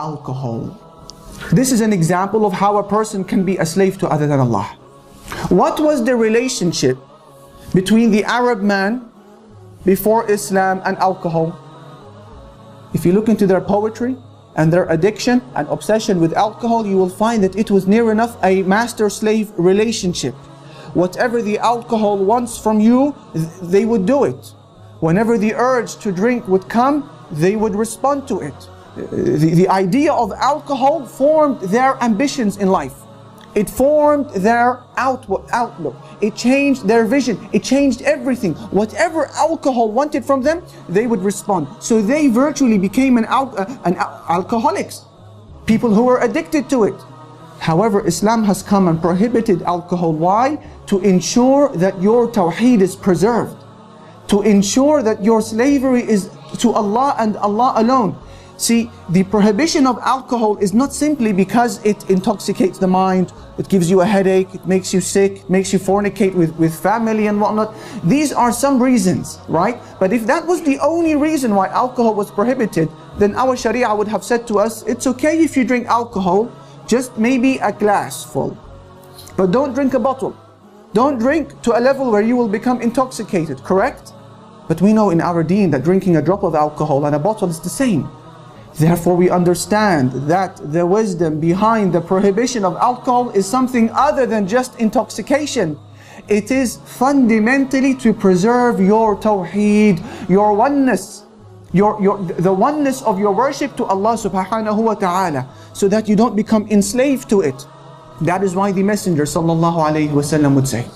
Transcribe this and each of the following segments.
alcohol. This is an example of how a person can be a slave to other than Allah. What was the relationship between the Arab man before Islam and alcohol? If you look into their poetry and their addiction and obsession with alcohol, you will find that it was near enough a master-slave relationship. Whatever the alcohol wants from you, they would do it. Whenever the urge to drink would come, they would respond to it. The idea of alcohol formed their ambitions in life. It formed their outlook. It changed their vision. It changed everything. Whatever alcohol wanted from them, they would respond. So they virtually became alcoholics. People who were addicted to it. However, Islam has come and prohibited alcohol. Why? To ensure that your tawheed is preserved. To ensure that your slavery is to Allah and Allah alone. See, the prohibition of alcohol is not simply because it intoxicates the mind, it gives you a headache, it makes you sick, makes you fornicate with family and whatnot. These are some reasons, right? But if that was the only reason why alcohol was prohibited, then our Sharia would have said to us, it's okay if you drink alcohol, just maybe a glass full. But don't drink a bottle. Don't drink to a level where you will become intoxicated, correct? But we know in our deen that drinking a drop of alcohol and a bottle is the same. Therefore, we understand that the wisdom behind the prohibition of alcohol is something other than just intoxication. It is fundamentally to preserve your tawheed, your oneness, the oneness of your worship to Allah subhanahu wa ta'ala, so that you don't become enslaved to it. That is why the Messenger sallallahu alayhi wa sallam would say,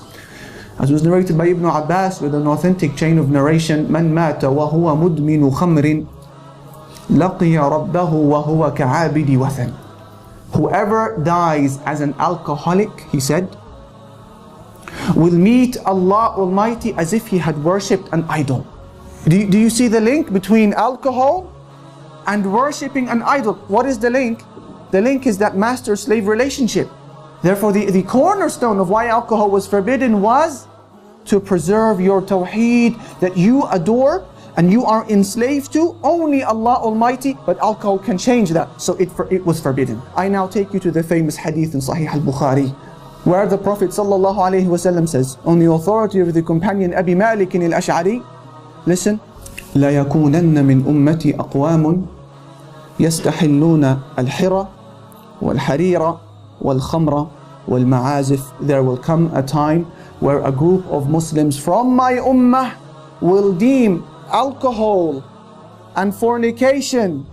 as was narrated by Ibn Abbas with an authentic chain of narration, "Man mata wa huwa mudminu khamrin, laqiya rabbahu wa huwa ka'abidi wathan." Whoever dies as an alcoholic, he said, will meet Allah Almighty as if he had worshipped an idol. Do you see the link between alcohol and worshipping an idol? What is the link? The link is that master-slave relationship. Therefore, the cornerstone of why alcohol was forbidden was to preserve your tawheed, that you adore and you are enslaved to only Allah Almighty, but alcohol can change that, so it was forbidden. I now take you to the famous hadith in Sahih al-Bukhari, where the Prophet sallallahu alaihi wasallam says, on the authority of the companion Abi Malik al-Ash'ari, listen, لا يكونن من أمتي أقوام يستحلون الحرى والحرير والخمر والمعازف. There will come a time where a group of Muslims from my ummah will deem alcohol and fornication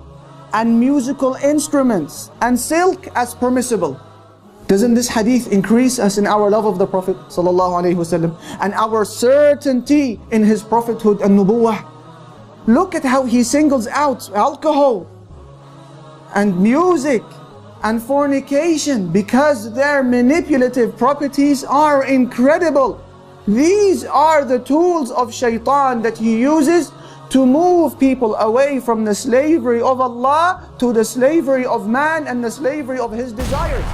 and musical instruments and silk as permissible. Doesn't this hadith increase us in our love of the Prophet sallallahu alaihi wasallam and our certainty in his prophethood and nubuwah? Look at how he singles out alcohol and music and fornication because their manipulative properties are incredible. These are the tools of shaitan that he uses to move people away from the slavery of Allah to the slavery of man and the slavery of his desires.